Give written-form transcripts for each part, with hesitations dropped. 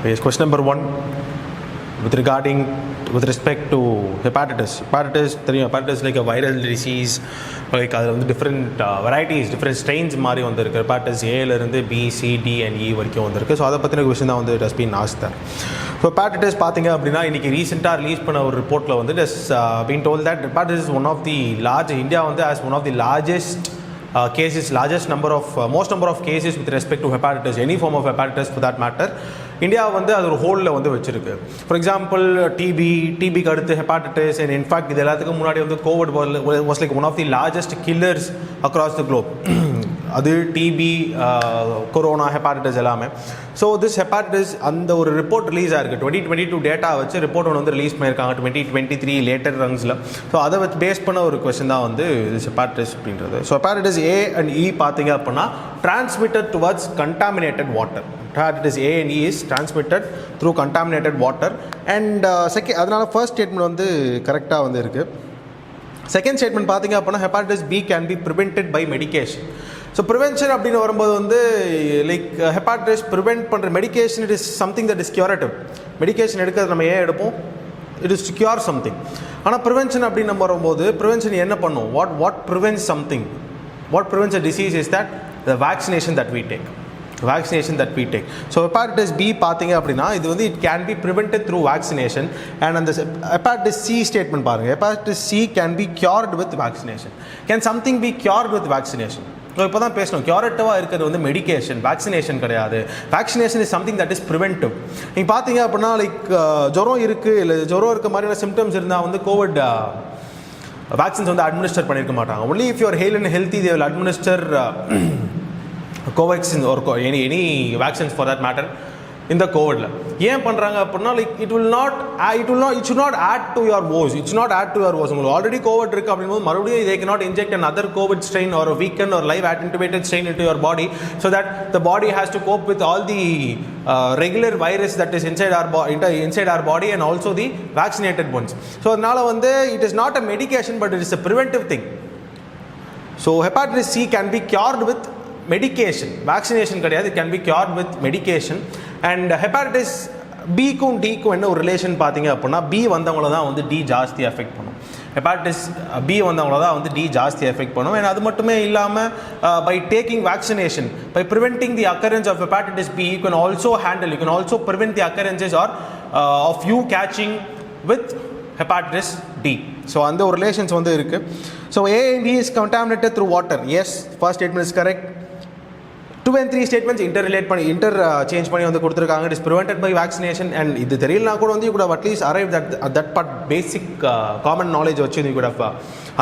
Yes, question number 1 with respect to hepatitis. Hepatitis is like a viral disease. Like different varieties, different strains மாறி வந்திருக்கு. hepatitis A ல இருந்து B, C, D and E வரைக்கும் வந்திருக்கு. So அதை பற்றின question தான் it has been asked there. So hepatitis பார்த்தீங்க அப்படின்னா இன்னைக்கு ரீசெண்டாக ரிலீஸ் பண்ண ஒரு ரிப்போர்ட்டில் it has been told that hepatitis is one of the large, India as one of the largest cases, most number of cases with respect to hepatitis, any form of hepatitis for that matter. India அது ஒரு ஹோலில் வச்சிருக்கு. For example டிபிக்கு அடுத்து hepatitis, and in fact இது எல்லாத்துக்கும் முன்னாடி Covid was like one of the largest killers across the globe. அது TB, corona, hepatitis எல்லாமே. So this hepatitis அந்த ஒரு ரிப்போர்ட் ரிலீஸ் ஆயிருக்கு. 2022 டேட்டா வச்சு ரிப்போர்ட் ஒன்று ரிலீஸ் பண்ணியிருக்காங்க 2023 லேட்டர் ரன்ஸில். ஸோ அதை வச்சு பேஸ் பண்ண ஒரு கொஸ்டின் தான் திஸ் ஹெப்பாட்டிட்டிஸ் அப்படின்றது. So hepatitis A and E பார்த்தீங்க அப்படின்னா transmitted towards contaminated water. Hepatitis A and E is transmitted through contaminated water. And second, அதனால ஃபர்ஸ்ட் ஸ்டேட்மெண்ட் கரெக்டாக இருக்குது. செகண்ட் ஸ்டேட்மெண்ட் பார்த்தீங்க அப்படின்னா hepatitis B can be prevented by medication. So prevention அப்படின்னு வரும்போது like hepatitis prevent பண்ணுற medication, it is something that is curative. Medication எடுக்கிறது நம்ம ஏன் எடுப்போம்? It is to cure something. ஆனால் ப்ரிவென்ஷன் அப்படின்னு நம்ம வரும்போது ப்ரிவென்ஷன் என்ன பண்ணும்? What prevents something? What prevents a disease is that the vaccination that we take. So hepatitis B பார்த்தீங்க அப்படின்னா இது it can be prevented through vaccination. And அந்த hepatitis C statement பாருங்க, hepatitis C can be cured with vaccination. Can something be cured with vaccination? So இப்போ தான் பேசணும். கியூரேட்டிவாக இருக்கிறது medication, vaccination கிடையாது. Vaccination is something that is preventive. நீங்கள் பார்த்தீங்க அப்படின்னா லைக் ஜுரம் இருக்குது, இல்லை ஜுரம் இருக்க மாதிரியான சிம்டம்ஸ் இருந்தால் கோவிட் vaccines administer பண்ணிருக்க மாட்டாங்க. Only if you are hale and healthy they will administer covaxin or any vaccines for that matter in the COVID. ஏன் பண்றாங்க அப்படின்னா like it should not add to your woes. It should not add to your woes. உங்களுக்கு already Covid இருக்கு அப்படிங்கும்போது மறுபடியும் they cannot inject another covid strain or a weakened or live attenuated strain into your body so that the body has to cope with all the regular virus that is inside our body and also the vaccinated ones. So அதனால it is not a medication but it is a preventive thing. So hepatitis C can be cured with medication. Vaccination கிடையாது, it can be cured with medication. And hepatitis B-க்கும் D-க்கும் என்ன ஒரு relation பார்த்தீங்க அப்படின்னா B வந்தவங்கள தான் D ஜாஸ்தி effect பண்ணும். Hepatitis B வந்தவங்கள தான் D ஜாஸ்தி எஃபெக்ட் பண்ணும். அண்ட் அது மட்டுமே இல்லாமல் by taking vaccination, by preventing the occurrence of hepatitis B, you can also prevent the occurrences or of you catching with hepatitis D. So அந்த ஒரு ரிலேஷன்ஸ் இருக்குது. So A and B is contaminated through water. Yes, first statement is correct. 2 and 3 statements interchange பண்ணி கொடுத்துருக்காங்க. It is prevented by vaccination. And இது தெரியலனா கூட you could have at least arrived at that part, basic common knowledge வச்சு you could have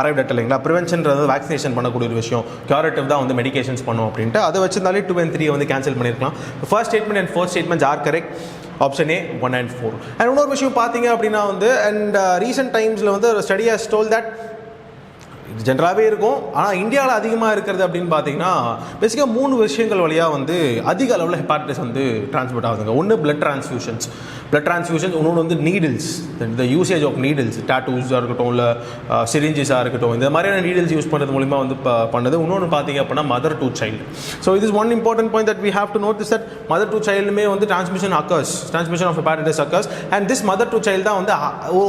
arrived at இல்லைங்களா. ப்ரிவென்ஷன்றது vaccination பண்ணக்கூடிய ஒரு விஷயம், கியூரேட்டிவ் தான் மெடிகேஷன்ஸ் பண்ணும் அப்படின்ட்டு அதை வச்சிருந்தாலே 2 and 3 கேன்சல் பண்ணியிருக்கலாம். First statement and fourth statements are correct. Option A 1 and 4. And இன்னொரு விஷயம் பார்த்தீங்க அப்படின்னா அண்ட் ரீசெண்ட் டைம்ஸில் ஸ்டடி ஹஸ் டோல்ட் தட் இது ஜென்ரலாகவே இருக்கும். ஆனால் இந்தியாவில் அதிகமாக இருக்கிறது அப்படின்னு பார்த்தீங்கன்னா பேசிக்காக 3 விஷயங்கள் வழியாக அதிக அளவில் ஹெப்பாட்டிஸ் டிரான்ஸ்மிட் ஆகுதுங்க. ஒன்று பிளட் டிரான்ஸ்ஃபியூஷன்ஸ், இன்னொன்று நீடில்ஸ், இந்த யூசேஜ் ஆஃப் நீடில்ஸ், டாட்டூஸாக இருக்கட்டும், இல்லை சிரிஞ்சஸாக இருக்கட்டும், இந்த மாதிரியான நீடில்ஸ் யூஸ் பண்ணுறது மூலிமா பண்ணுது. இன்னொன்று பார்த்தீங்க அப்படின்னா மதர் டு சைல்டு. ஸோ இது is one important point that we have to note is that mother to சைல்டுமே transmission of hepatitis occurs. And this mother to child தான்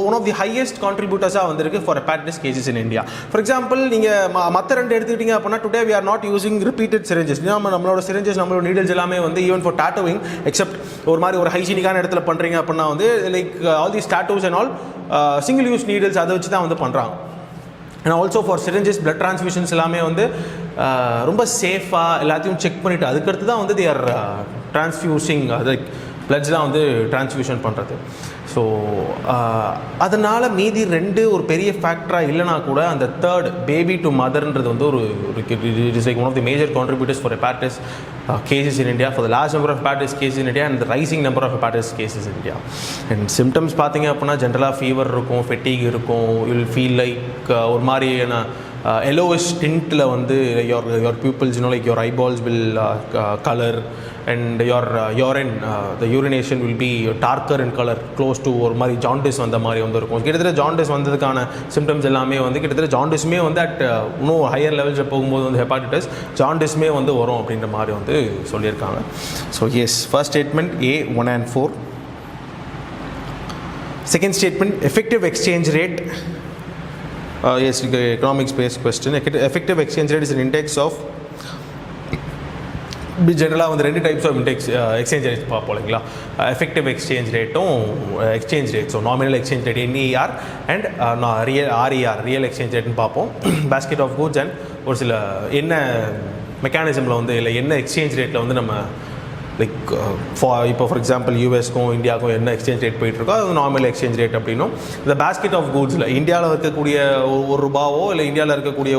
ஒன் ஆஃப் தி ஹையஸ்ட் கான்ட்ரிபியூட்டர்ஸாக வந்திருக்கு for hepatitis cases in India. For example நீங்கள் மற்ற 2 எடுத்துக்கிட்டீங்க அப்படின்னா today we are not using repeated syringes. நம்மளோட syringes, நம்மளோட நீடில்ஸ் எல்லாமே ஈவன் ஃபார் டாட்டோவிங், எக்ஸப்ட் ஒரு மாதிரி ஒரு ஹைஜீனிக்கான இடத்துல பண்ணுறீங்க அப்படின்னா like all the tattoos and all single use needles அதை வச்சு தான் பண்ணுறாங்க. And also for syringes blood transfusions எல்லாமே ரொம்ப சேஃபாக எல்லாத்தையும் செக் பண்ணிவிட்டு அதுக்கடுத்து தான் they are டிரான்ஸ்ஃபியூசிங், அது பிளட்ஸ்லாம் டிரான்ஸ்ஃபியூஷன் பண்ணுறது. ஸோ அதனால் மீதி 2 ஒரு பெரிய ஃபேக்டராக இல்லைனா கூட அந்த தேர்ட் பேபி டு மதர்ன்றது it is like one of the major contributors for hepatitis cases in India, for the large number of hepatitis cases in India and the rising number of hepatitis cases in India. And symptoms பார்த்தீங்க அப்படின்னா ஜென்ரலாக fever இருக்கும், ஃபெட்டிக் இருக்கும், you will feel like ஒரு மாதிரியான yellowish tintல வந்து your pupils, you know, like your eyeballs will color, and your urine, the urination will be darker in color, close to ஒரு மாதிரி jaundice வந்த மாதிரி வந்து இருக்கும். கிட்டத்தட்ட jaundice வந்ததுக்கான symptoms எல்லாமே வந்து கிட்டத்தட்ட jaundice-மே வந்து at இன்னும் higher levels போகும்போது வந்து hepatitis jaundice-மே வந்து வரும் அப்படின்ற மாதிரி வந்து சொல்லியிருக்காங்க. So yes, first statement A 1 and 4. Second statement, effective exchange rate. Yes, economics based question. Effective exchange rate is an index of, ஜென்ரலாக வந்து 2 types of index exchange rate பார்ப்போம் இல்லைங்களா. எஃபெக்டிவ் எக்ஸ்சேஞ்ச் ரேட்டும் exchange rate. So nominal exchange rate NER and RER real exchange ரேட்னு பார்ப்போம். Basket of goods and ஒரு சில என்ன மெக்கானிசமில் வந்து இல்லை என்ன எக்ஸ்சேஞ்ச் ரேட்டில் வந்து நம்ம லைக் இப்போ ஃபார் எக்ஸாம்பிள் யூஎஸ்க்கும் இந்தியாவுக்கும் என்ன எக்ஸ்சேஞ்ச் ரேட் போயிட்டுருக்கோ அது நார்மல் எக்ஸ்சேஞ்ச் ரேட் அப்படின்னும். இந்த பேஸ்கெட் ஆஃப் கூட்ஸில் இந்தியாவில் இருக்கக்கூடிய ₹1 இல்லை இந்தியாவில் இருக்கக்கூடிய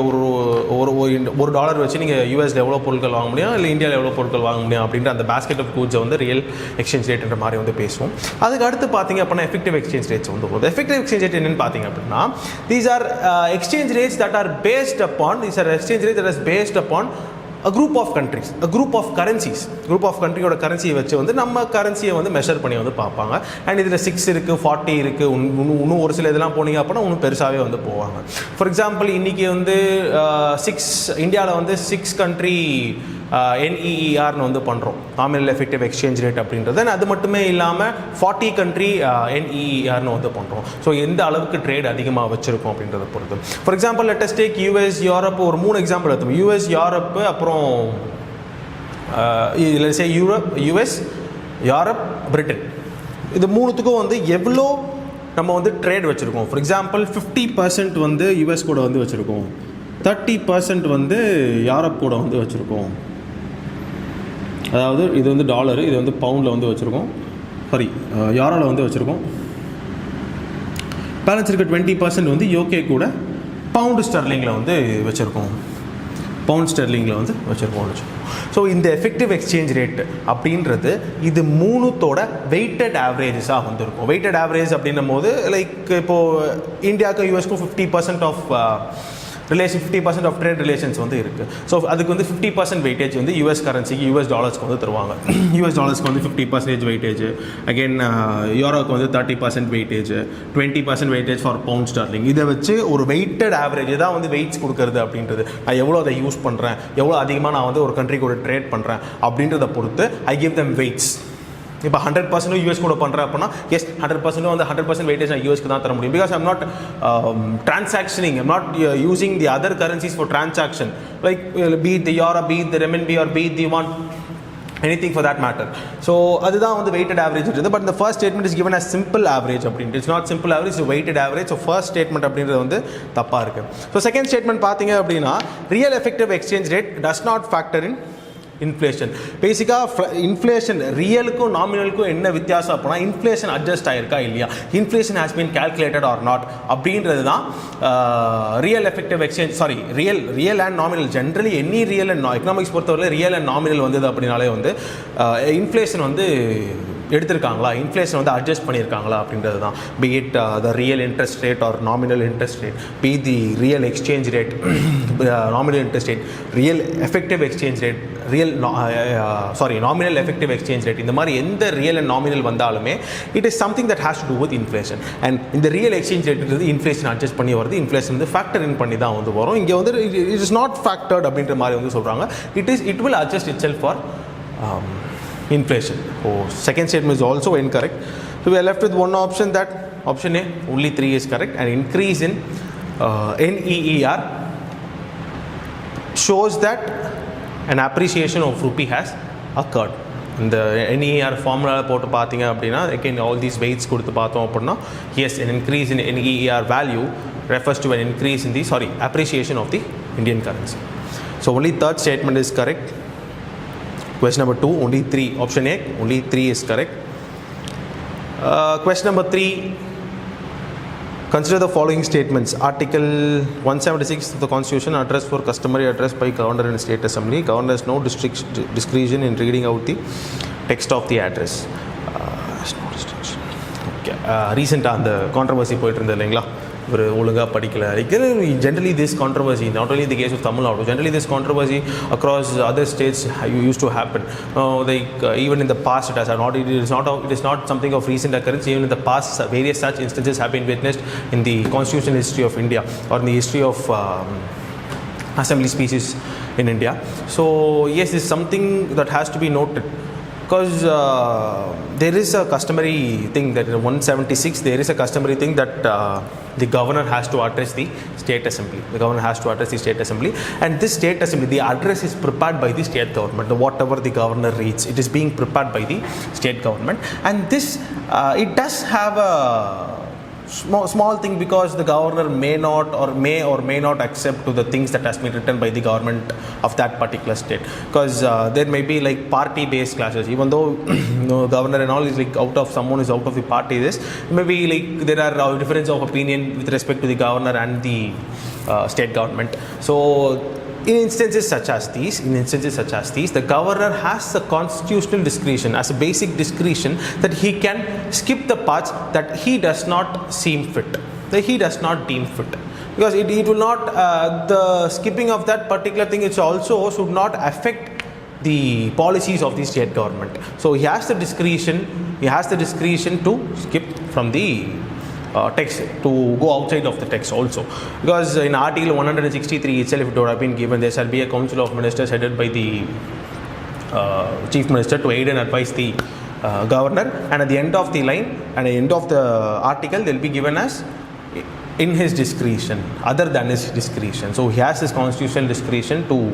ஒரு டாலர் வச்சு நீங்கள் யூஎஸில் எவ்வளோ பொருட்கள் வாங்க முடியும் இல்லை இந்தியாவில் எவ்வளோ பொருட்கள் வாங்க முடியும் அப்படின்ற அந்த பேஸ்கெட் ஆஃப் கூட்ஸை வந்து ரியல் எக்ஸ்சேஞ்ச் ரேட்ன்ற மாதிரி வந்து பேசுவோம். அதுக்கு அடுத்து பார்த்தீங்க அப்படின்னா எஃபெக்டிவ் எக்ஸ்சேஞ்ச் ரேட்ஸ் வந்து போகுது. எஃபெக்டிவ் எக்ஸ்சேஞ்ச் ரேட் என்னென்னு பார்த்தீங்க அப்படின்னா these are exchange rates that are based upon exchange rate that is based upon a group of countries, a group of currencies, group of countryயோட கரன்சியை வச்சு வந்து நம்ம கரன்சியை வந்து மெஷர் பண்ணி வந்து பார்ப்பாங்க. அண்ட் இதில் 6 இருக்குது, 40 இருக்குது, இன்னும் ஒரு சில இதெல்லாம் போனீங்க அப்படின்னா இன்னும் பெருசாகவே வந்து போவாங்க. ஃபார் எக்ஸாம்பிள் இன்றைக்கி வந்து இந்தியாவில் வந்து 6 கண்ட்ரி NEERனு வந்து பண்ணுறோம், நாமினல் எஃபெக்டிவ் எக்ஸ்சேஞ்ச் ரேட் அப்படின்றது. அது மட்டுமே இல்லாமல் 40 கண்ட்ரி NEERனு வந்து பண்ணுறோம். ஸோ எந்த அளவுக்கு ட்ரேட் அதிகமாக வச்சுருக்கோம் அப்படின்றத பொறுத்து. For example let us take US Europe, ஒரு 3 எக்ஸாம்பிள் எடுத்தோம். US யூரோப், அப்புறம் let's say US Europe Britain, இது மூணுத்துக்கும் வந்து எவ்வளோ நம்ம வந்து ட்ரேட் வச்சுருக்கோம். ஃபார் எக்ஸாம்பிள் 50% வந்து US கூட வந்து வச்சுருக்கோம், 30% வந்து யூரோப் கூட வந்து வச்சுருக்கோம். அதாவது இது வந்து டாலரு, இது வந்து பவுண்டில் வந்து வச்சுருக்கோம், சாரி யூரோவில் வந்து வச்சுருக்கோம். பேலன்ஸ் இருக்க 20% வந்து UK கூட பவுண்டு ஸ்டெர்லிங்கில் வந்து வச்சுருக்கோம், பவுண்ட் ஸ்டெர்லிங்கில் வந்து வச்சுருக்கோம்னு வச்சுருக்கோம். ஸோ இந்த எஃபெக்டிவ் எக்ஸ்சேஞ்ச் ரேட் அப்படின்றது இது மூணுத்தோட வெயிட்டட் ஆவரேஜஸாக வந்துருக்கும். வெயிட்டட் ஆவரேஜ் அப்படின்னும் போது லைக் இப்போது இந்தியாவுக்கும் யூஎஸ்க்கும் 50% of relation, 50% of trade relations வந்து இருக்குது. ஸோ அதுக்கு வந்து 50% வெயிட்டேஜ் வந்து US கரன்சிக்கு US டாலர்ஸ்க்கு வந்து தருவாங்க. US டாலர்ஸ்க்கு வந்து 50% வெயிட்டேஜ், அகெயின் யூரோக்கு வந்து 30% weightage, 20% weightage for pound sterling. இதை வச்சு ஒரு வெயிட்டட் ஆவரேஜ் தான் வந்து வெயிட்ஸ் கொடுக்கறது அப்படின்றது. நான் எவ்வளோ அதை யூஸ் பண்ணுறேன், எவ்வளோ அதிகமாக நான் வந்து ஒரு கண்ட்ரி கூட ட்ரேட் பண்ணுறேன் அப்படின்றத பொறுத்து ஐ கிவ் தம் வெயிட்ஸ். இப்போ 100% US கூட பண்ணுறேன் அப்படின்னா எஸ் 100% வந்து 100% வெயிட்டேஜ் நான் யூஎஸ்க்கு தான் தர முடியும். Because I'm not transactioning, I'm not using the other currencies for transaction, like be the euro, be the renminbi, or be the won anything for that matter. So அதுதான் வந்து weighted average இருக்குது. But the first statement is given as simple average அப்படின்ட்டு. It's not simple average, it's weighted average. So first statement அப்படின்றது வந்து தப்பாக இருக்குது. So second statement பார்த்தீங்க அப்படின்னா real effective exchange rate does not factor in inflation. பேசிக்காக inflation ரியலுக்கும் நாமினலுக்கும் என்ன வித்தியாசம் அப்படின்னா இன்ஃப்ளேஷன் அட்ஜஸ்ட் ஆகிருக்கா இல்லையா, inflation has been calculated or not அப்படின்றது தான் real effective exchange, sorry real and nominal. Generally any real and economics பொறுத்தவரை ரியல் அண்ட் நாமினல் வந்தது அப்படின்னாலே வந்து இன்ஃப்ளேஷன் வந்து எடுத்திருக்காங்களா, இன்ஃப்ளேஷன் வந்து அட்ஜஸ்ட் பண்ணியிருக்காங்களா அப்படின்றது தான். Be it the real interest rate or nominal interest rate, be the real exchange rate, nominal interest rate, real effective exchange rate, nominal effective exchange rate, இந்த மாதிரி எந்த ரியல் அண்ட் நாமினல் வந்தாலுமே it is something that has to do with inflation. And இந்த real exchange ரேட்ன்றது inflation adjust பண்ணி வருது, inflation வந்து factor in பண்ணி தான் வந்து வரும். இங்கே வந்து இட் இஸ் நாட் ஃபேக்டர்ட் அப்படின்ற மாதிரி வந்து சொல்கிறாங்க. It will adjust it self for inflation. So second statement is also incorrect. So we are left with one option, that option A, only 3 is correct. An increase in NEER shows that an appreciation of rupee has occurred. இந்த NEER formula போட்டு பார்த்தீங்க அப்படின்னா again all these weights கொடுத்து பார்த்தோம் அப்படின்னா yes, an increase in NEER value refers to an increase in the appreciation of the Indian currency. So only third statement is correct. Question number 2, only 3. Option A, only 3 is correct. Question number 3, consider the following statements. Article 176 of the Constitution, address for customary address by Governor and State Assembly. Governor has no discretion in reading out the text of the address. No restriction. Okay. Recent அந்த controversy போயிட்டு இருந்தது இல்லைங்களா, Generally this controversy, not only in the case of Tamil Nadu, generally this controversy across other states used to happen. Even in the past it is not something of recent occurrence. Even in the past various such instances have been witnessed in the constitutional history of India or in the history of assembly species in India. So yes, this is something that has to be noted, because there is a customary thing that in 176 there is a customary thing that the governor has to address the state assembly. The governor has to address the state assembly, and this state assembly, the address is prepared by the state government. Whatever the governor reads, it is being prepared by the state government, and this it does have a small thing, because the governor may not accept to the things that has been written by the government of that particular state, because there may be like party based clashes. Even though governor and all is like someone is out of the party, this maybe like there are difference of opinion with respect to the governor and the state government. So in instances such as these, the governor has a constitutional discretion, as a basic discretion, that he can skip the parts that he does not seem fit, that he does not deem fit, because it will not, the skipping of that particular thing, it also should not affect the policies of the state government. So he has the discretion to skip from the text, to go outside of the text also, because in Article 163 itself it would have been given, there shall be a council of ministers headed by the chief minister to aid and advise the governor, and at the end of the line and at the end of the article they will be given as in his discretion, other than his discretion. So he has his constitutional discretion to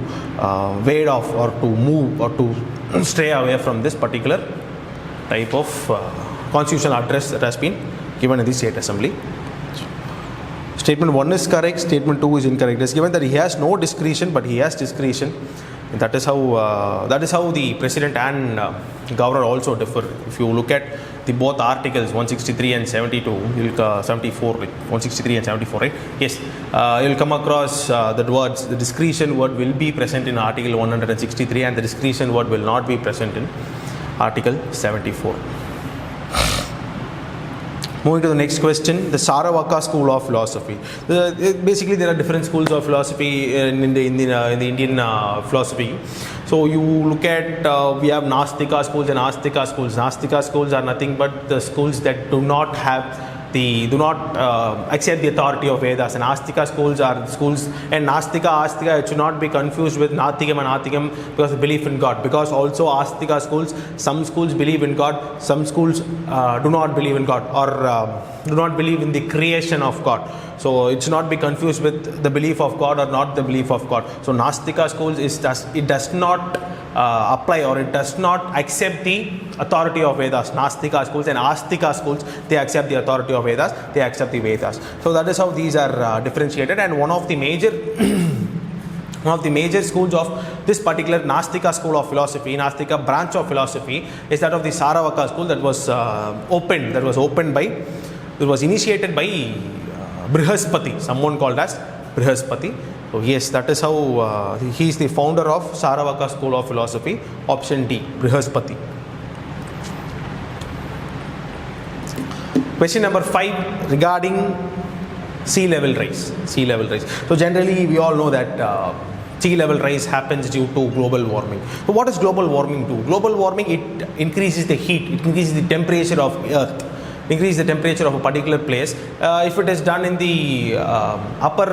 wade off or to move or to stray away from this particular type of constitutional address that has been given in the state assembly. Statement 1 is correct, statement 2 is incorrect. It is given that he has no discretion, but he has discretion. That is how the president and governor also differ. If you look at the both articles 163 and 72, 74, 163 and 74, right? Yes, you will come across the words, the discretion word will be present in Article 163, and the discretion word will not be present in Article 74. Moving to the next question, the Saravaka School of Philosophy. Basically, there are different schools of philosophy in the Indian philosophy. So you look at, we have Nastika schools and Astika schools. Nastika schools are nothing but the schools that do not accept the authority of Vedas, and Astika schools are schools, and Nastika, Astika, it should not be confused with Natikam and Atikam, because of belief in God. Because also Astika schools, some schools believe in God, some schools do not believe in God, or do not believe in the creation of God. So it should not be confused with the belief of God or not the belief of God. So Nastika schools it does not apply, or it does not accept the authority of Vedas. Nastika schools and Astika schools, they accept the authority of Vedas, they accept the Vedas. So that is how these are differentiated, and one of the major schools of this particular Nastika school of philosophy, Nastika branch of philosophy, is that of the Saravaka school that was initiated by Brihaspati, someone called as Brihaspati. So yes, that is how he is the founder of Saravaka School of Philosophy. Option D, Brihaspati. Question number 5 regarding sea level rise. So generally we all know that sea level rise happens due to global warming. So what does global warming do? Global warming, it increases the heat, it increases the temperature of Earth, increase the temperature of a particular place. If it is done in the upper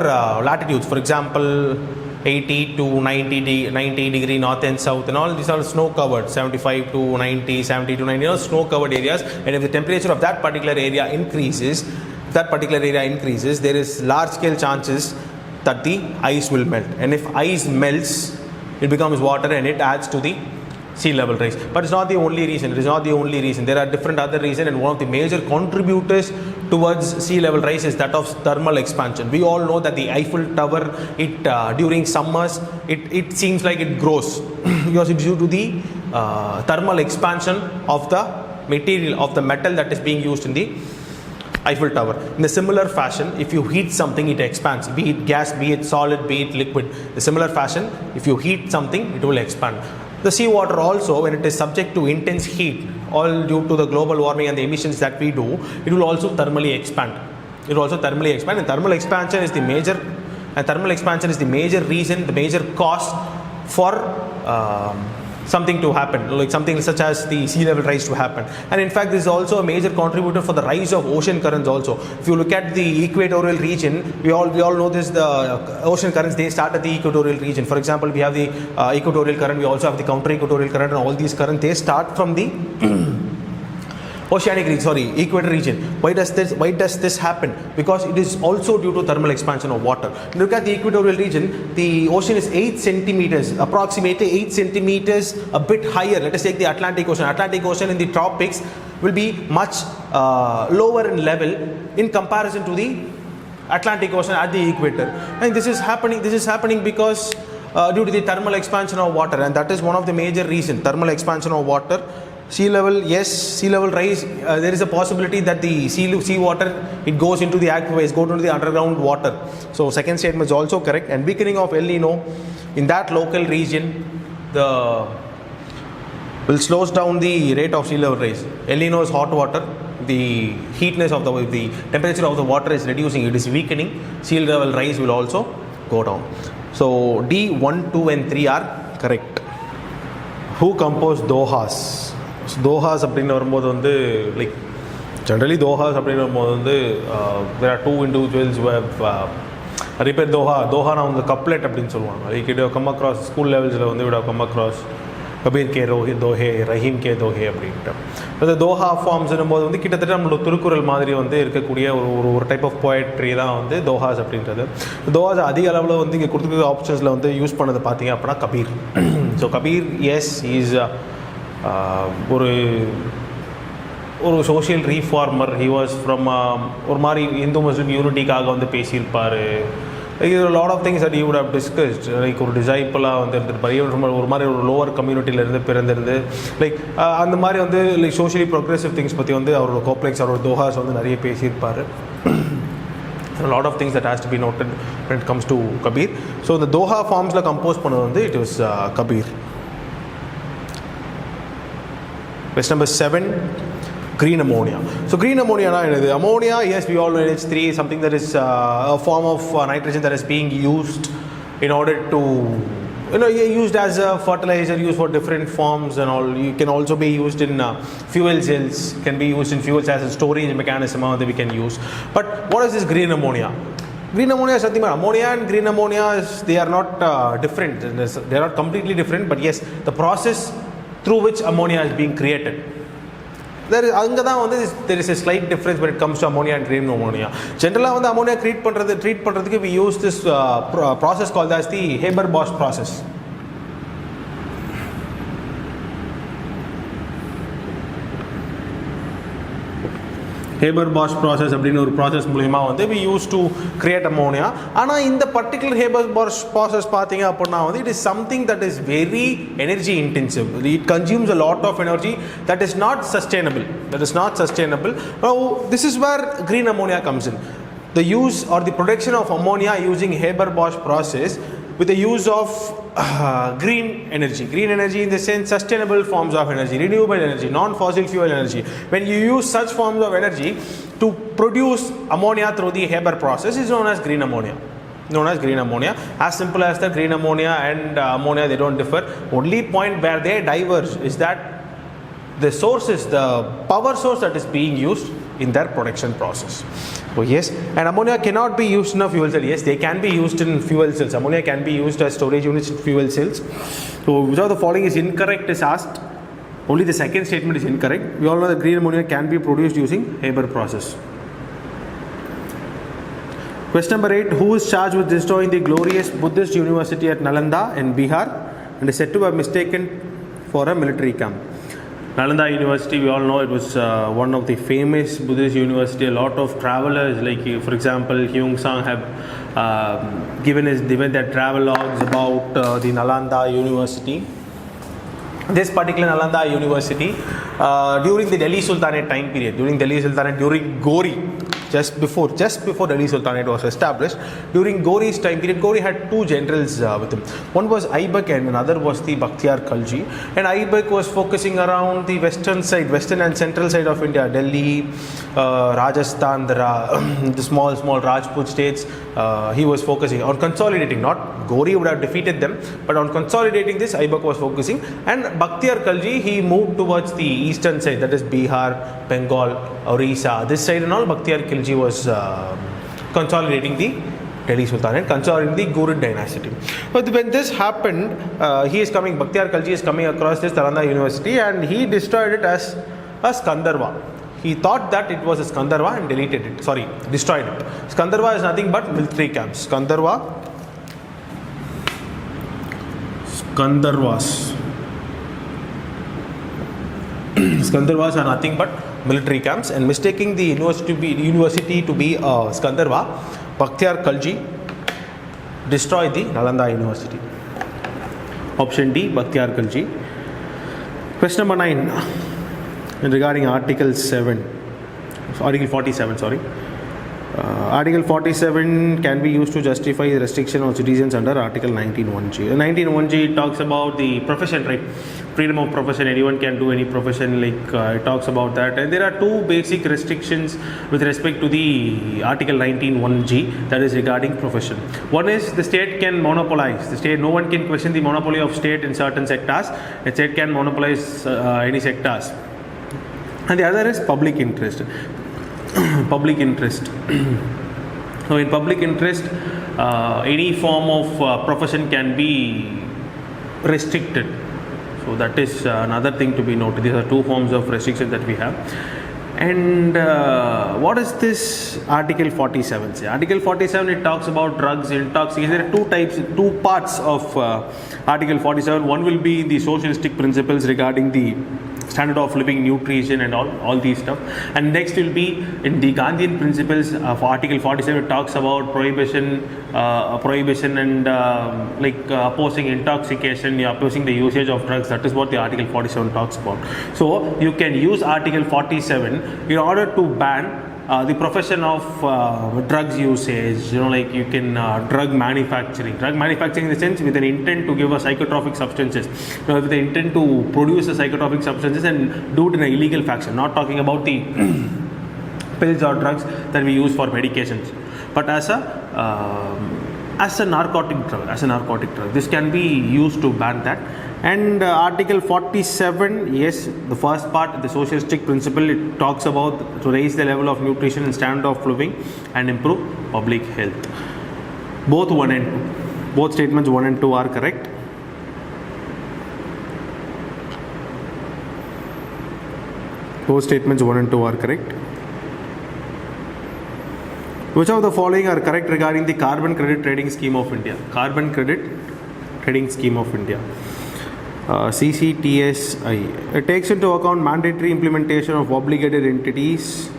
latitudes, for example 80 to 90 degree north and south and all, these are snow covered, 75 to 90, 70 to 90, snow covered areas, and if the temperature of that particular area increases, there is large scale chances that the ice will melt, and if ice melts, it becomes water and it adds to the sea level rise. But it's not the only reason. There are different other reasons, and one of the major contributors towards sea level rise is that of thermal expansion. We all know that the Eiffel Tower, during summers, it seems like it grows because it's due to the thermal expansion of the material, of the metal that is being used in the Eiffel Tower. In a similar fashion, if you heat something, it expands, be it gas, be it solid, be it liquid. In a similar fashion, if you heat something, it will expand. The seawater also, when it is subject to intense heat, all due to the global warming and the emissions that we do, it will also thermally expand. It will also thermally expand, and thermal expansion is the major reason, the major cause for something to happen, like something such as the sea level rise to happen. And in fact, this is also a major contributor for the rise of ocean currents also. If you look at the equatorial region, we all know this, the ocean currents, they start at the equatorial region. For example, we have the equatorial current, we also have the counter equatorial current, and all these currents, they start from the equator region. Why does this happen? Because it is also due to thermal expansion of water. Look at the equatorial region, the ocean is 8 centimeters, approximately 8 centimeters, a bit higher. Let us take the Atlantic Ocean. Atlantic Ocean in the tropics will be much lower in level in comparison to the Atlantic Ocean at the equator. And this is happening because due to the thermal expansion of water, and that is one of the major reasons. Thermal expansion of water. Sea level rise, there is a possibility that the sea water, it goes into the aquifers, go into the underground water. So second statement is also correct. And weakening of El Nino in that local region will slows down the rate of sea level rise. El Nino is hot water, the heatness of the temperature of the water is reducing, it is weakening, sea level rise will also go down. So D, 1, 2 and 3 are correct. Who composed Dohas? Dohas அப்படின்னு வரும்போது வந்து like generally தோஹாஸ் அப்படின்னு வரும்போது வந்து there are two individuals who have நிறைய பேர் தோஹானா வந்து couplet அப்படின்னு சொல்லுவாங்க. Like it come across school லெவல்ஸில் வந்து இட் கம் அக்ராஸ் கபீர் கே தோஹே ரஹீம் கே தோஹே அப்படின்ட்டு. அந்த தோஹா ஃபார்ம்ஸ்னும் போது வந்து கிட்டத்தட்ட நம்மளோட திருக்குறள் மாதிரி வந்து இருக்கக்கூடிய ஒரு டைப் ஆஃப் போயட்ரி தான் வந்து தோஹாஸ் அப்படின்றது. தோஹாஸ் அதிக அளவில் வந்து இங்கே கொடுத்துருக்க ஆப்ஷன்ஸில் வந்து யூஸ் பண்ணது பார்த்தீங்க அப்படின்னா Kabir. So Kabir as is ஒரு social reformer. He was from ஒரு மாதிரி இந்து முஸ்லிம் யூனிட்டிக்காக வந்து பேசியிருப்பார். Lot of things that you would have discussed. Like ஒரு டிசைப்பிளாக வந்து இருந்திருப்பார், ஒரு மாதிரி ஒரு லோவர் கம்யூனிட்டியிலேருந்து பிறந்திருந்து லைக் அந்த மாதிரி வந்து லைக் சோஷியலி ப்ரோக்ரெசிவ் திங்ஸ் பற்றி வந்து அவரோட கோப்ளெக்ஸ், அவரோட தோஹாஸ் வந்து நிறைய பேசியிருப்பார். Lot of things that has to be noted when it comes to Kabir. So இந்த தோஹா ஃபார்ம்ஸில் கம்போஸ் பண்ணது வந்து it was Kabir. Question number 7, green ammonia. So green ammonia na enadhu? Ammonia, yes, we all know NH3 is something that is a form of nitrogen that is being used in order to, used as a fertilizer, used for different forms and all. You can also be used in fuel cells, can be used in fuel cells as a storage mechanism that we can use. But what is this green ammonia? Green ammonia is something about ammonia and green ammonia they are not different. They are not completely different, but yes, the process through which ammonia is being created. There is a slight difference when it comes to ammonia and green ammonia. Generally, when ammonia treat பண்றதுக்கு we use this process called as the Haber-Bosch process. Haber-Bosch process அப்படின ஒரு process மூலமா வந்து we used to create ammonia. ஆனா இந்த particular Haber-Bosch process பாத்தீங்க அப்படினா வந்து it is something that is very energy intensive. It consumes a lot of energy that is not sustainable. Now this is where green ammonia comes in. The use or the production of ammonia using Haber-Bosch process with the use of green energy in the sense sustainable forms of energy, renewable energy, non-fossil fuel energy. When you use such forms of energy to produce ammonia through the Haber process is known as green ammonia. As simple as the green ammonia and ammonia, they don't differ. Only point where they diverge is that the power source that is being used in their production process. So yes, and ammonia cannot be used in a fuel cell. Yes, they can be used in fuel cells. Ammonia can be used as storage units in fuel cells. So which of the following is incorrect is asked. Only the second statement is incorrect. We all know that green ammonia can be produced using Haber process. Question number 8, who is charged with destroying the glorious Buddhist university at Nalanda in Bihar and is said to have mistaken for a military camp? Nalanda University, we all know it was one of the famous Buddhist university. A lot of travelers, like for example, Hyung Sang have given their travel logs about the Nalanda University. This particular Nalanda University, during the Delhi Sultanate time period, during Gori, just before Delhi Sultanate was established. During Ghori's time period, Ghori had two generals with him. One was Aibak and another was the Bakhtiar Khalji. And Aibak was focusing around the western and central side of India, Delhi, Rajasthan, the small Rajput states. He was focusing on consolidating. Not Ghori would have defeated them, but on consolidating this, Aibak was focusing. And Bakhtiar Khalji, he moved towards the eastern side, that is Bihar, Bengal, Orissa, this side and all. Bakhtiar Khalji was consolidating the Delhi Sultanate, consolidating the Ghurid dynasty. But when this happened, Bakhtiar Khalji is coming across this Nalanda University and he destroyed it as a Skandarva. He thought that it was a Skandarva and destroyed it. Skandarva is nothing but military camps. Skandarvas are nothing but military camps, and mistaking the university to be a Skandarva, Bakhtiar Khalji destroyed the Nalanda University. Option D, Bakhtiar Khalji. Question number 9 regarding Article 47. Article 47 can be used to justify the restriction of citizens under Article 19(1)(g). 19(1)(g) talks about the profession, right? Freedom of profession, anyone can do any profession, it talks about that. And there are two basic restrictions with respect to the Article 19(1)(g), that is regarding profession. One is the state can monopolize. No one can question the monopoly of state in certain sectors. The state can monopolize any sectors. And the other is public interest. So in public interest, any form of profession can be restricted. So that is another thing to be noted. These are two forms of restriction that we have. And what is this Article 47 say? Article 47, it talks about drugs, intoxication. There are two parts of Article 47. One will be the socialistic principles regarding the standard of living, nutrition and all these stuff. And next will be in the Gandhian principles of Article 47, it talks about prohibition and opposing intoxication, opposing the usage of drugs. That is what the Article 47 talks about. So you can use Article 47 in order to ban the profession of drugs usage, you can drug manufacturing in the sense with an intent to give a psychotropic substances, with the intent to produce a psychotropic substances and do it in an illegal fashion. Not talking about the pills or drugs that we use for medications, but as a narcotic drug. This can be used to ban that. And Article 47, yes, the first part, the socialistic principle, it talks about to raise the level of nutrition and standard of living and improve public health. Both statements 1 and 2 are correct. Both statements 1 and 2 are correct. Which of the following are correct regarding the Carbon Credit Trading Scheme of India? Carbon Credit Trading Scheme of India. CCTSI. It takes into account mandatory implementation of obligated entities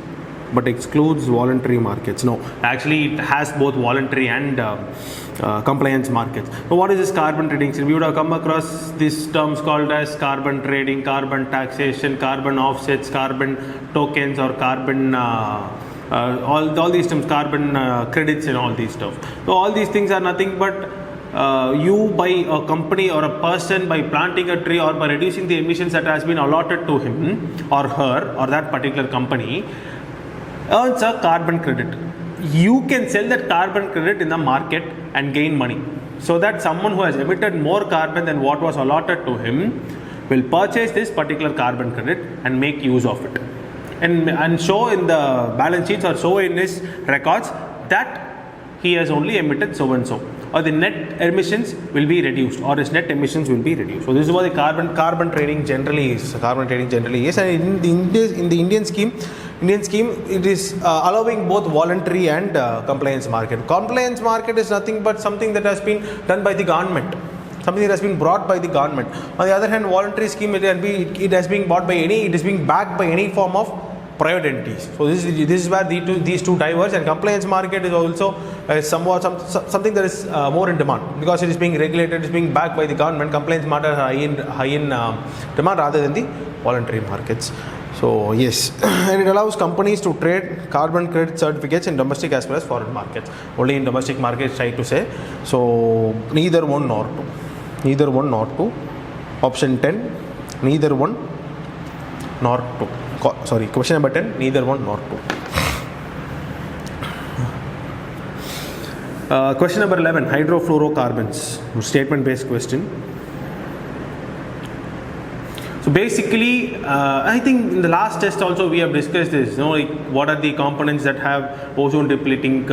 but excludes voluntary markets. No, actually it has both voluntary and compliance markets. So what is this carbon trading? We would have come across these terms called as carbon trading, carbon taxation, carbon offsets, carbon tokens, or carbon all these terms, carbon credits and all these stuff. So all these things are nothing but you, by a company or a person, by planting a tree or by reducing the emissions that has been allotted to him or her or that particular company, earns a carbon credit. You can sell that carbon credit in the market and gain money, so that someone who has emitted more carbon than what was allotted to him will purchase this particular carbon credit and make use of it, and show in the balance sheets or show in his records that he has only emitted so and so, or the net emissions will be reduced, or his net emissions will be reduced. So this is what the carbon trading generally is. And in the Indian scheme, it is allowing both voluntary and compliance market. Compliance market is nothing but something that has been done by the government, something that has been brought by the government. On the other hand, voluntary scheme, it is being backed by any form of private entities. So this is where these two diverge, and compliance market is also something that is more in demand because it is being regulated, it is being backed by the government. Compliance market are high in demand rather than the voluntary markets. So yes, and it allows companies to trade carbon credit certificates in domestic as well as foreign markets. Only in domestic markets, try to say. So neither one nor two. Neither one nor two. Option 10, neither one nor two. Sorry, question number 10, neither one nor two. Question number 11, hydrofluorocarbons, statement based question. So basically, I think in the last test also we have discussed this, you know, like what are the components that have ozone depleting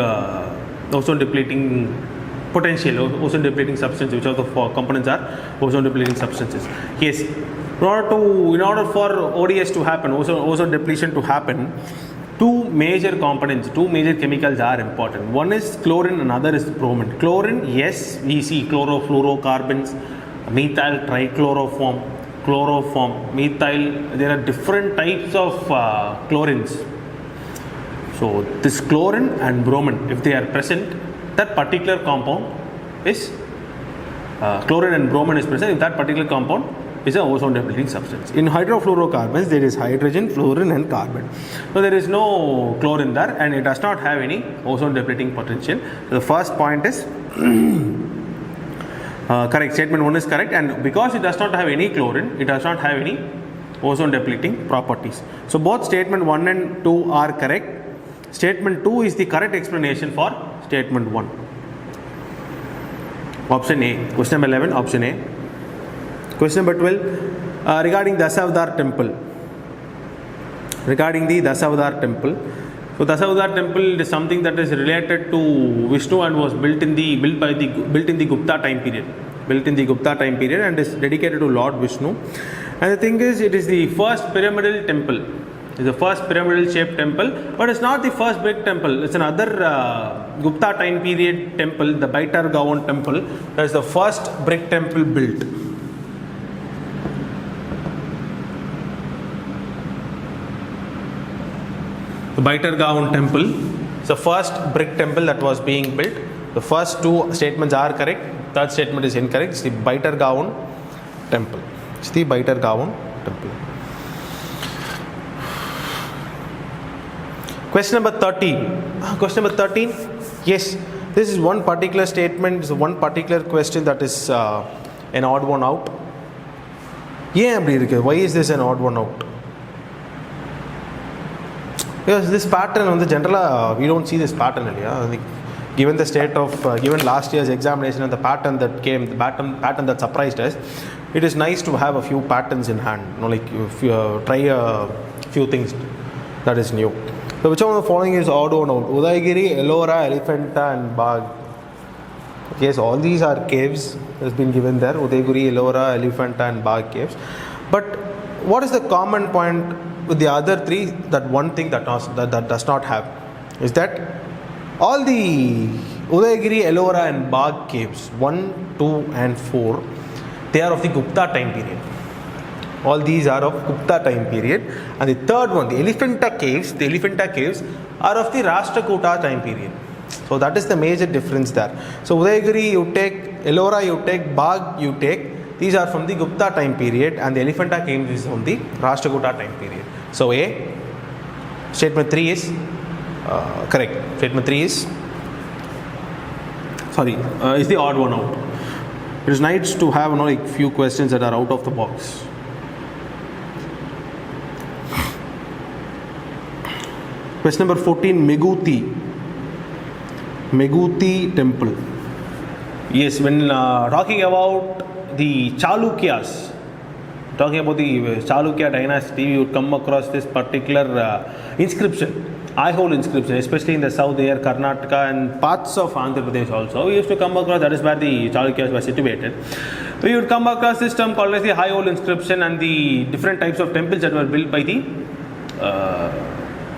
potential, ozone depleting substances, which of the four components are ozone depleting substances. Yes, in order for ODS to happen, ozone depletion to happen, two major components, two major chemicals are important. One is chlorine, another is bromine. Chlorine, yes, we see chlorofluorocarbons, methyl trichloroform, methyl, there are different types of chlorines. So this chlorine and bromine, if they are present, that particular compound is chlorine and bromine is present, if that particular compound is a ozone depleting substance. In hydrofluorocarbons, there is hydrogen, fluorine and carbon. So there is no chlorine there and it does not have any ozone depleting potential. So the first point is correct, statement 1 is correct, and because it does not have any chlorine, it does not have any ozone depleting properties. So both statement 1 and 2 are correct. Statement 2 is the correct explanation for statement 1. Option A. Question number 11, option A. Question number 12, regarding the Dasavadar temple. Regarding the Dasavadar temple. So Dasavadar temple is something that is related to Vishnu and was built in the Gupta time period. Built in the Gupta time period and is dedicated to Lord Vishnu. And the thing is, it is the first pyramidal temple. It's the first pyramidal shaped temple, but it's not the first big temple. It's another Gupta time period temple, the Baitar Gaon temple. That is the first brick temple built. The Baitar Gaon temple is the first brick temple that was being built. The first two statements are correct. Third statement is incorrect. It's the Baitar Gaon temple. It's the Baitar Gaon temple. Question number 13. Question number 13. Yes, this is one particular statement. It's one particular question that is an odd one out. Why is this an odd one out? Because this pattern on the general, we don't see this pattern earlier. Given the state of, given last year's examination and the pattern that came, the pattern that surprised us, it is nice to have a few patterns in hand. You know, like if you try a few things that is new. So which one of the following is odd one out? Udaigiri, Ellora, Elephanta and Bagh. Yes, all these are caves has been given there. Udaigiri, Ellora, Elephanta and Bagh caves. But what is the common point with the other three, that one thing that does not have, is that all the Udaigiri, Ellora and Bagh caves 1, 2 and 4, they are of the Gupta time period. All these are of Gupta time period. And the third one, the Elephanta caves are of the Rashtrakuta time period. So that is the major difference there. So Udaigiri you take, Ellora you take, Bagh you take. These are from the Gupta time period and the Elephanta caves is from the Rashtrakuta time period. So A, statement 3 is correct. Statement 3 is the odd one out. It is nice to have like few questions that are out of the box. Question number 14, Meguti temple. Yes, when talking about the Chalukyas, Chalukya dynasty, you would come across this particular inscription, eye-hole inscription, especially in the south there, Karnataka and parts of Andhra Pradesh also. We used to come across, that is where the Chalukyas were situated. We would come across this term called as the eye-hole inscription and the different types of temples that were built by the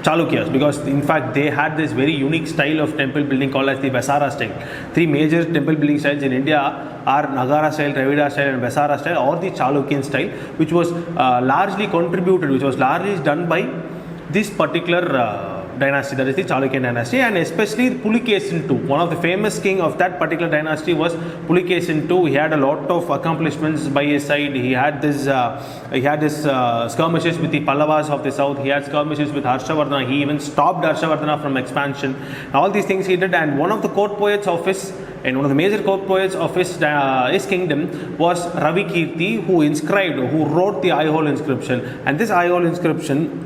Chalukyas, because in fact they had this very unique style of temple building called as the Vesara style. Three major temple building styles in India are Nagara style, Dravida style and Vesara style, or the Chalukyan style, which was largely done by this particular dynasty, that is the Chalukyan dynasty, and especially Pulikezhin II. One of the famous king of that particular dynasty was Pulikezhin II. He had a lot of accomplishments by his side. He had this skirmishes with the Pallavas of the south. He had skirmishes with Harshavardhana. He even stopped Harshavardhana from expansion. All these things he did, and one of the court poets of his, and one of the major court poets of his kingdom was Ravi Kirti, who wrote the Aihole inscription. And this Aihole inscription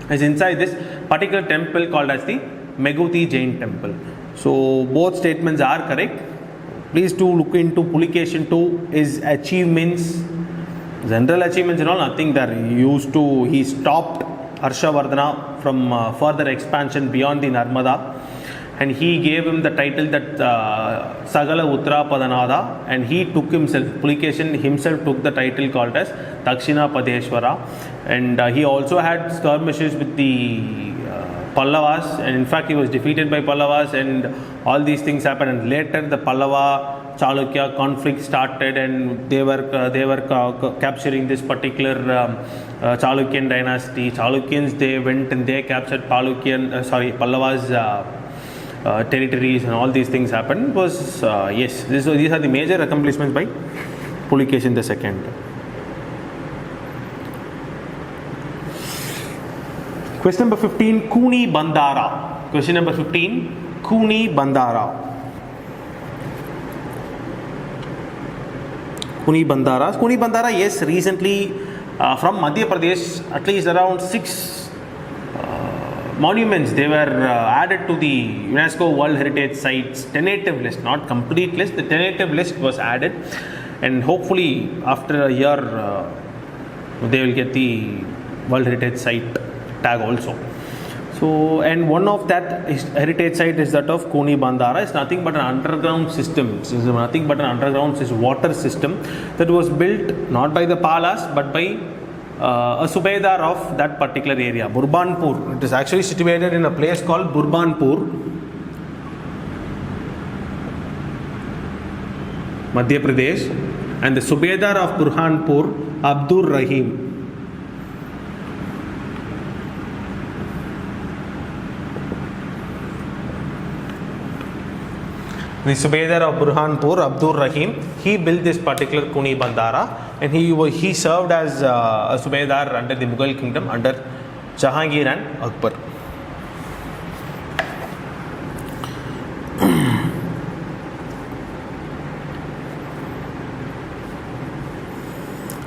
is inside this particular temple called as the Meguti Jain temple. So both statements are correct. Please do look into Pulikezhin II, his achievements, general achievements and all, nothing that he stopped Harshavardhana from further expansion beyond the Narmada. And he gave him the title that Sagala Uttara Padanada, and he took himself, Pulikezhin himself took the title called as Dakshina Padeshwara. And he also had skirmishes with the Pallavas, and in fact he was defeated by Pallavas, and all these things happened. And later the Pallava Chalukya conflict started, and they were capturing this particular Chalukyan dynasty. Chalukyans, they went and they captured Pallavas territories, and all these things happened. These are the major accomplishments by Pulikezhin II. Question number 15, Kuni Bandara. Question number 15, Kuni Bandara. Kuni Bandara, yes, recently from Madhya Pradesh, at least around 6 monuments, they were added to the UNESCO World Heritage Sites tentative list, not complete list. The tentative list was added, and hopefully after a year they will get the World Heritage Site tag also. So, and one of that heritage site is that of Kuni Bandara. It's nothing but an underground system. It's nothing but an underground water system that was built not by the Palas but by a Subedar of that particular area, Burbanpur. It is actually situated in a place called Burbanpur, Madhya Pradesh, and the Subedar of Burhanpur, Abdur Rahim. The Subedar of Burhanpur, Abdur Rahim, he built this particular Kuni Bandara, and he served as a Subedar under the Mughal kingdom under Jahangir and Akbar.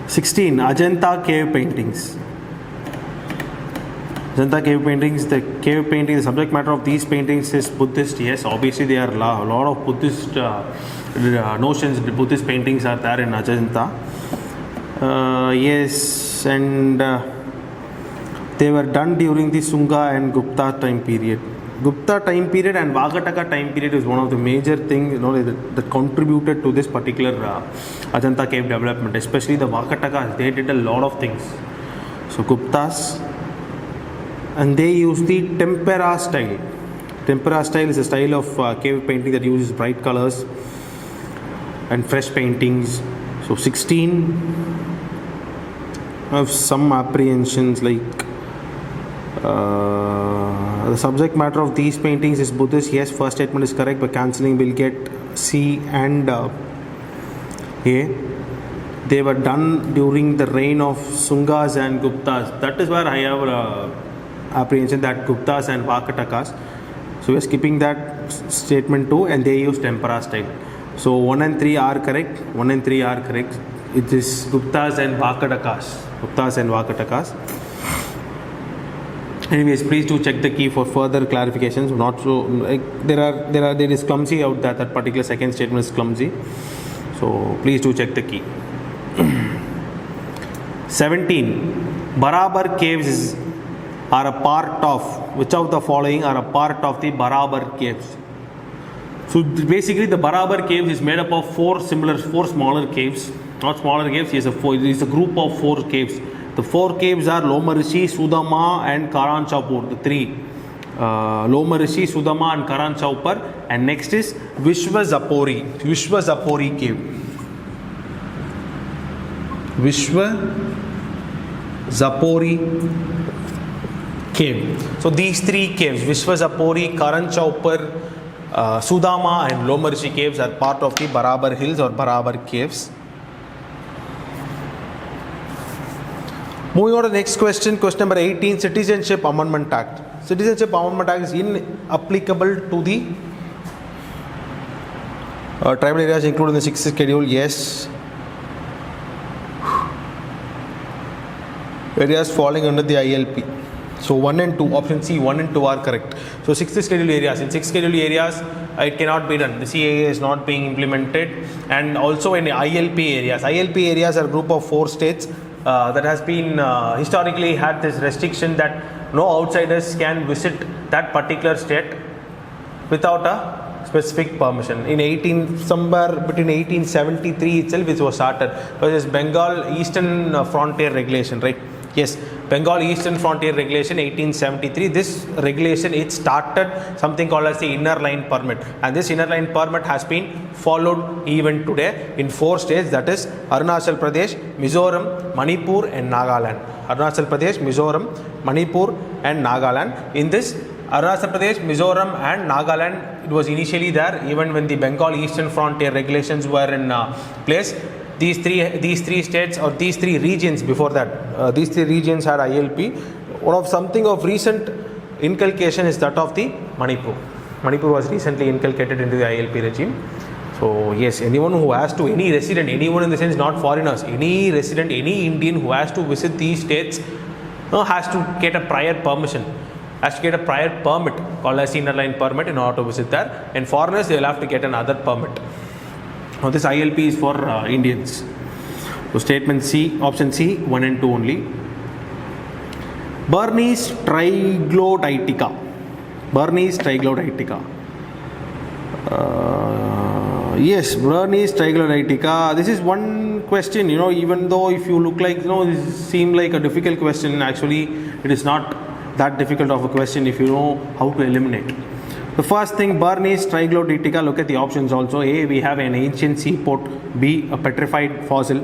Ajanta cave paintings. Ajanta cave paintings, the subject matter of these paintings is Buddhist. Yes, obviously there are a lot of Buddhist notions, Buddhist paintings are there in Ajanta. Yes, and they were done during the Sunga and Gupta time period. Gupta time period and Vakataka time period is one of the major things that contributed to this particular Ajanta cave development, especially the Vakatakas. They did a lot of things. So Guptas, and they use the tempera style. Tempera style is a style of cave painting that uses bright colors and fresh paintings. So 16 have some apprehensions like the subject matter of these paintings is Buddhist. Yes, first statement is correct, but cancelling will get C and A. They were done during the reign of Sungas and Guptas. That is where I have apprehension that Guptas and Vakatakas. So we are skipping that statement too, and they use tempera style. So 1 and 3 are correct. 1 and 3 are correct. It is Guptas and Vakatakas. Guptas and Vakatakas. Anyways, please do check the key for further clarifications. Not so like there is clumsy out there. That particular second statement is clumsy. So please do check the key. 17. Barabar caves are a part of, which of the following are a part of the Barabar caves? So basically the Barabar caves is made up of four smaller caves. Not smaller caves, it is a group of 4 caves. The 4 caves are Lomarishi, Sudama and Karanchapur. The 3. Lomarishi, Sudama and Karanchapur. And next is Vishwazapori. Vishwazapori cave. Vishwazapori cave. So these three caves, Vishwasapori, Karan Chaupar, Sudama and Lomarshi caves are part of the Barabar Hills or Barabar caves. Moving on to the next question, question number 18, Citizenship Amendment Act. Citizenship Amendment Act is inapplicable to the tribal areas included in the 6th schedule. Yes. Areas falling under the ILP. So 1 and 2, option C, 1 and 2 are correct. So 6th schedule areas, in 6th schedule areas, it cannot be done. The CAA is not being implemented. And also in ILP areas. ILP areas are a group of 4 states that has been historically had this restriction that no outsiders can visit that particular state without a specific permission. In somewhere between 1873 itself, it was started. It was Bengal Eastern Frontier Regulation, right? Yes, Bengal Eastern Frontier Regulation 1873. This regulation, it started something called as the inner line permit, and this inner line permit has been followed even today in 4 states, that is Arunachal Pradesh, Mizoram, Manipur and Nagaland. Arunachal Pradesh, Mizoram, Manipur and Nagaland. In this Arunachal Pradesh, Mizoram and Nagaland, it was initially there even when the Bengal Eastern Frontier Regulations were in place. These three states or these 3 regions before that, these 3 regions had ILP. One of something of recent inculcation is that of the Manipur. Manipur was recently inculcated into the ILP regime. So yes, anyone who has to, any resident, anyone in the sense not foreigners, any resident, any Indian who has to visit these states has to get a prior permission, has to get a prior permit called as inner line permit in order to visit there. And foreigners, they will have to get another permit. Now this ILP is for Indians. So statement C, option C, 1 and 2 only. Bernese troglodytica. Bernese troglodytica. Yes, Bernese troglodytica. This is one question, even though if you look like, this seems like a difficult question, actually it is not that difficult of a question if you know how to eliminate. The first thing, Bernese troglodytica, look at the options also. A, we have an ancient seaport. B, a petrified fossil.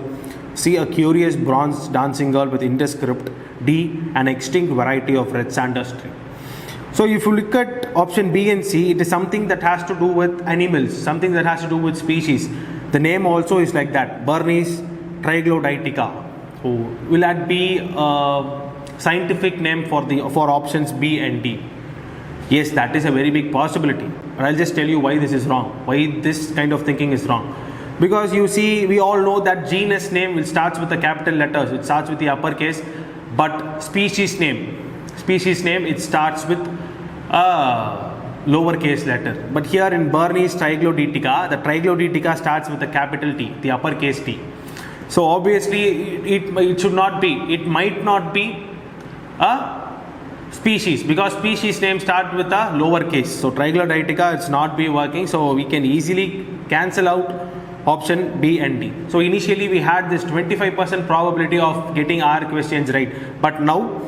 C, a curious bronze dancing girl with Indus script. D, an extinct variety of red sanders tree. So if you look at option B and C, it is something that has to do with animals, something that has to do with species. The name also is like that, Bernese troglodytica. So will that be a scientific name for options B and D? Yes, that is a very big possibility. And I'll just tell you why this is wrong, why this kind of thinking is wrong. Because you see, we all know that genus name will starts with the capital letters, it starts with the uppercase, but species name, it starts with a lowercase letter. But here in Bernese troglodytica, the troglodytica starts with the capital T, the uppercase T. So obviously, it should not be, it might not be a species, because species name start with a lowercase. So troglodytica, it's not be working, so we can easily cancel out option B and D. So initially we had this 25% probability of getting our questions right, but now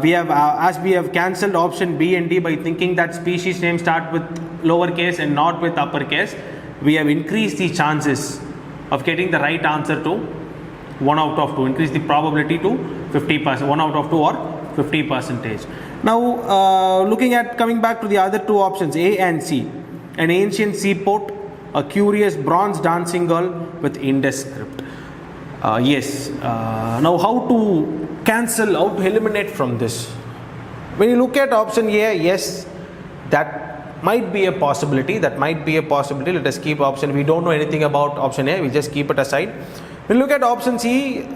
we have as we have cancelled option B and D by thinking that species name start with lowercase and not with uppercase, we have increased the chances of getting the right answer to 1 out of 2, increase the probability to 50%, 1 out of 2 or 50%. Now coming back to the other 2 options, A and C, an ancient seaport, a curious bronze dancing girl with Indus script. Yes, now how to cancel, how to eliminate from this? When you look at option A, yes, that might be a possibility, let us keep option, we don't know anything about option A, we just keep it aside. When you look at option C,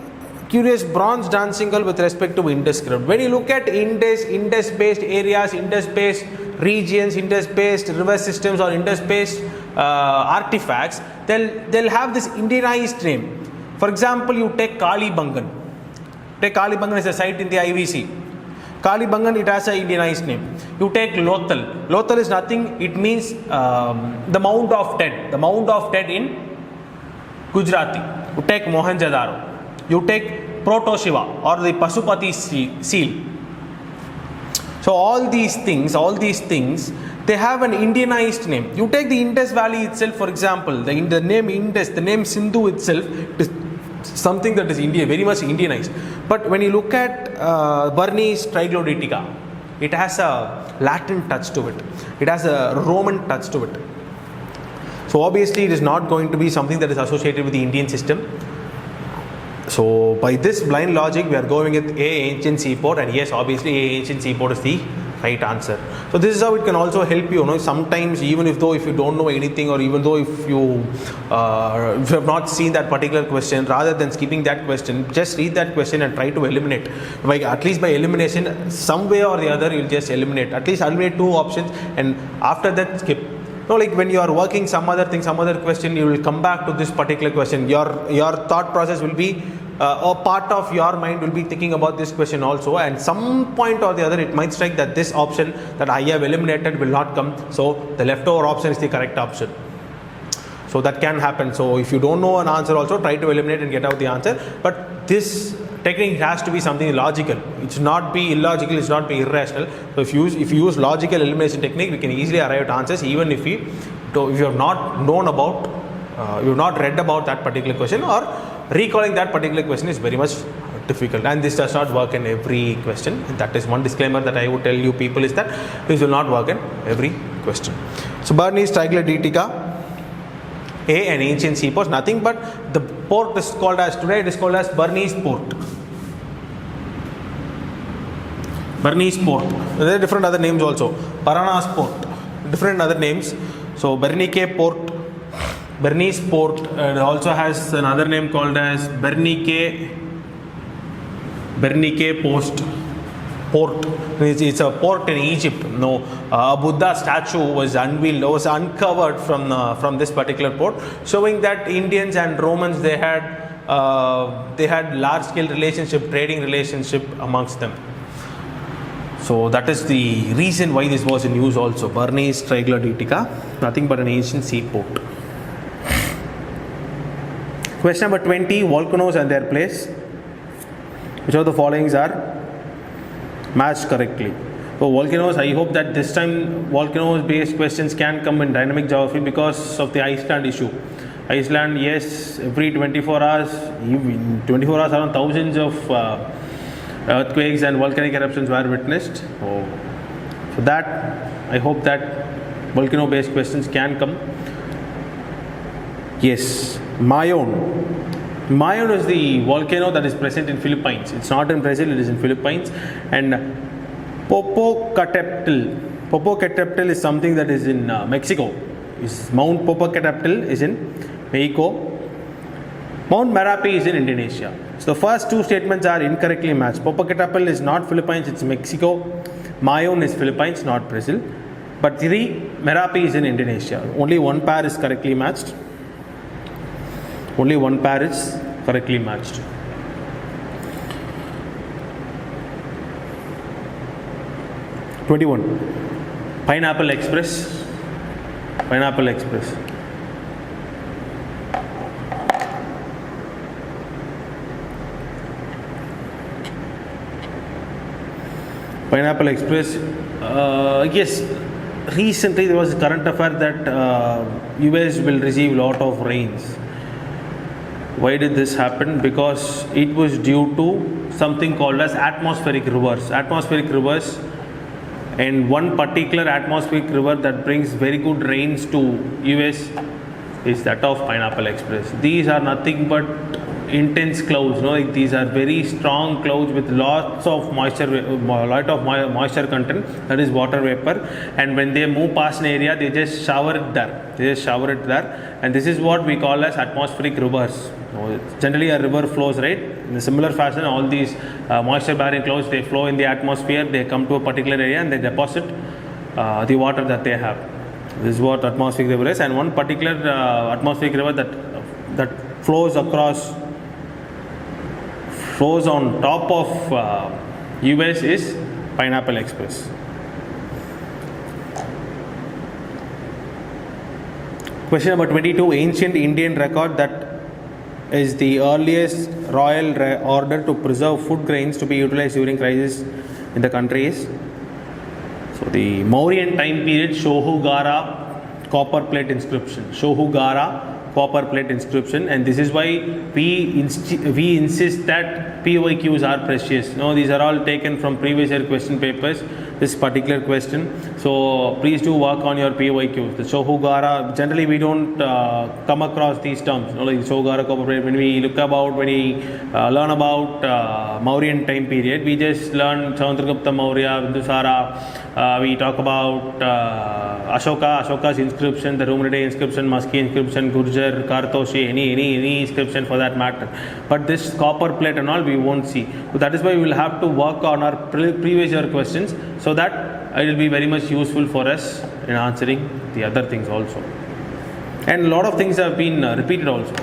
curious bronze dancing girl with respect to Indus script. When you look at Indus-based areas, Indus-based regions, Indus-based river systems or Indus-based artifacts, they'll have this Indianized name. For example, you take Kalibangan. Take Kalibangan as a site in the IVC. Kalibangan, it has an Indianized name. You take Lothal. Lothal is nothing, it means the Mound of Dead. The Mound of Dead in Gujarati. You take Mohenjo-daro. You take Proto-Shiva or the Pasupati seal. So all these things, they have an Indianized name. You take the Indus Valley itself, for example, the name Indus, the name Sindhu itself, something that is India, very much Indianized. But when you look at Bernese Triglodytica, it has a Latin touch to it. It has a Roman touch to it. So obviously it is not going to be something that is associated with the Indian system. So by this blind logic, we are going with A, ancient seaport, and yes, obviously A, ancient seaport is the right answer. So this is how it can also help you, sometimes even if you don't know anything, or even though if you have not seen that particular question, rather than skipping that question, just read that question and try to eliminate. At least by elimination, some way or the other, you'll just eliminate. At least eliminate 2 options, and after that skip. Like when you are working some other thing, some other question, you will come back to this particular question. Your thought process will be, a part of your mind will be thinking about this question also, and some point or the other it might strike that this option that I have eliminated will not come, so the leftover option is the correct option. So that can happen. So if you don't know an answer also, try to eliminate and get out the answer. But this technique has to be something logical. It's not be illogical, it's not be irrational. So if you use logical elimination technique, we can easily arrive at answers, even if you have not known about, you have not read about that particular question, or recalling that particular question is very much difficult. And this does not work in every question. That is one disclaimer that I would tell you people, is that this will not work in every question. So Bernese Triglodytica, A, an ancient seaport, nothing but the port is called as, today it is called as Bernese port. Bernese port. There are different other names also. Paranas port, different other names. So Bernike port, Bernese port, it also has another name called as Bernike port. It's a port in Egypt. A Buddha statue was uncovered from this particular port, showing that Indians and Romans, they had large scale trading relationship amongst them. So that is the reason why this was in use also. Bernese Triglodytica, nothing but an ancient seaport. Question number 20, volcanoes and their place. Which of the followings are matched correctly? So volcanoes, I hope that this time volcanoes based questions can come in dynamic geography because of the Iceland issue. Iceland, yes, every 24 hours around thousands of earthquakes and volcanic eruptions were witnessed. So that, I hope that volcano based questions can come. Yes, Mayon is the volcano that is present in Philippines. It's not in Brazil, it is in Philippines. And Popocatépetl is something that is in Mexico. Mount Popocatépetl is in Mexico. Mount Merapi is in Indonesia. So the first 2 statements are incorrectly matched. Popocatépetl is not Philippines, it's Mexico. Mayon is Philippines, not Brazil. But Merapi is in Indonesia. Only one pair is correctly matched. Only one pair is correctly matched. (21) Pineapple Express. Pineapple Express. Pineapple Express. Yes, recently there was a current affair that US will receive lot of rains. Why did this happen? Because it was due to something called as atmospheric rivers. Atmospheric rivers, and one particular atmospheric river that brings very good rains to US is that of Pineapple Express. These are nothing but intense clouds. These are very strong clouds with lots of moisture content, that is water vapor, and when they move past an area, they just shower it there. And this is what we call as atmospheric rivers. Generally a river flows, right? In a similar fashion, all these moisture bearing clouds, they flow in the atmosphere, they come to a particular area and they deposit the water that they have. This is what atmospheric river is. And one particular atmospheric river that flows on top of US is Pineapple Express. Question number 22, ancient Indian record that is the earliest royal order to preserve food grains to be utilized during crisis in the country is? So the Mauryan time period, Shohugara copper plate inscription. Shohugara copper plate inscription, and this is why we insist that PYQs are precious. No, these are all taken from previous year question papers, this particular question. So please do work on your PYQs. The Shohugara, generally we don't come across these terms, like Shohugara copper plate. When we learn about Mauryan time period, we just learn Chandragupta Maurya, Bindusara. We talk about Ashoka's inscription, the Romanide inscription, Musky inscription, Gurjar, Kartoshi, any inscription for that matter. But this copper plate and all we won't see. So that is why we will have to work on our previous year questions, so that it will be very much useful for us in answering the other things also. And a lot of things have been repeated also.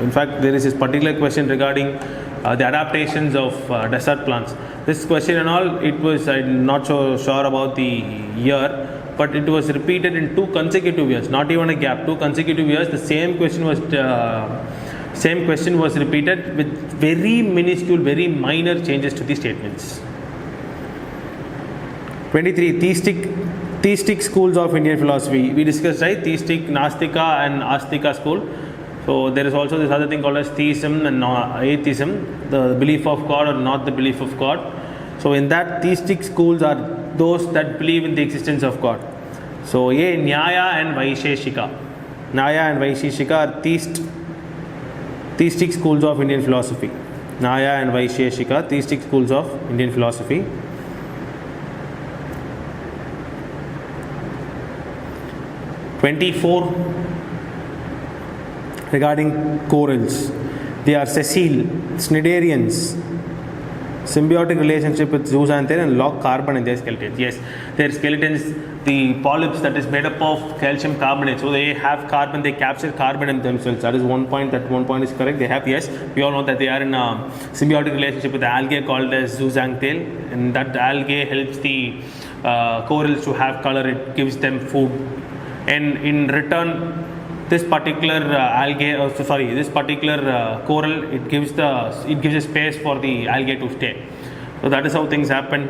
In fact, there is this particular question regarding the adaptations of desert plants. This question and all, I'm not so sure about the year, but it was repeated in 2 consecutive years, not even a gap, 2 consecutive years. The same question was repeated with very minuscule, very minor changes to the statements. 23. Theistic schools of Indian philosophy. We discussed, right? Theistic, Nastika and Astika school. So there is also this other thing called as theism and atheism, the belief of God or not the belief of God. So in that, theistic schools are those that believe in the existence of God. So Nyaya and Vaisheshika. Nyaya and Vaisheshika are theistic schools of Indian philosophy. Nyaya and Vaisheshika, theistic schools of Indian philosophy. 24. Regarding corals, they are sessile, cnidarians, symbiotic relationship with zooxanthid and lock carbon in their skeletons. Yes, their skeletons, the polyps that is made up of calcium carbonate, so they have carbon, they capture carbon in themselves. That is one point, that one point is correct. They have, yes, we all know that they are in a symbiotic relationship with the algae called as zooxanthid, and that algae helps the corals to have color, it gives them food, and in return, this particular coral, it gives a space for the algae to stay. So that is how things happen.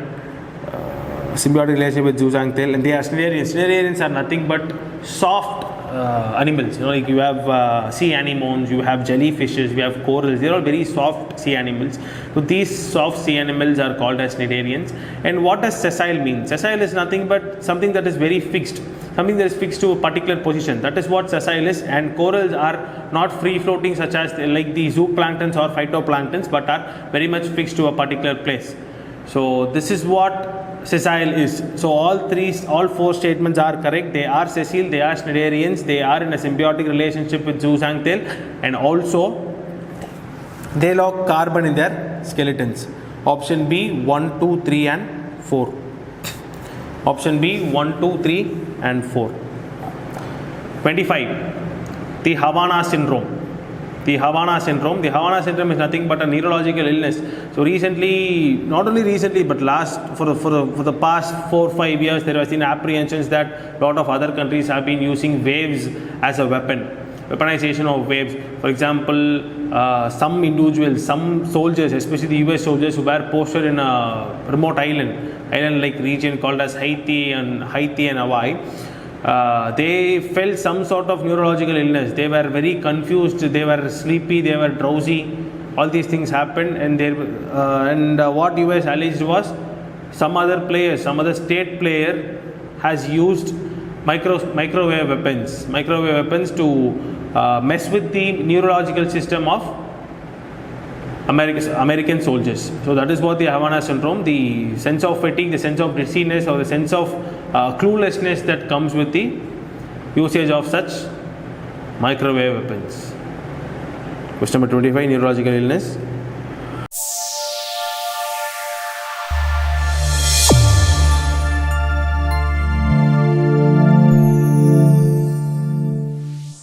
Symbiotic relationship with zooxanthid, and they are cnidarians. Cnidarians are nothing but soft animals. Like you have sea anemones, you have jellyfishes, you have corals. They are all very soft sea animals. So these soft sea animals are called as cnidarians. And what does sessile mean? Sessile is nothing but something that is very fixed. Something that is fixed to a particular position. That is what sessile is. And corals are not free floating such as like the zooplanktons or phytoplanktons, but are very much fixed to a particular place. So this is what sessile is. So all 4 statements are correct. They are sessile, they are cnidarians, they are in a symbiotic relationship with zooxanthid, and also they lock carbon in their skeletons. Option B, 1, 2, 3 and 4. Option B, 1, 2, 3 and 4. 25. The Havana syndrome. The Havana syndrome is nothing but a neurological illness. So recently, not only recently, but for the past 4-5 years, there has been apprehensions that a lot of other countries have been using waves as a weapon. Weaponization of waves. For example, some individuals, some soldiers, especially the US soldiers who were posted in a remote island-like region called as Haiti and Hawaii, they felt some sort of neurological illness. They were very confused, they were sleepy, they were drowsy. All these things happened, and what US alleged was some other state player has used microwave weapons to mess with the neurological system of American soldiers. So that is what the Havana syndrome, the sense of fatigue, the sense of dizziness, or the sense of cluelessness that comes with the usage of such microwave weapons. Question number 25, neurological illness.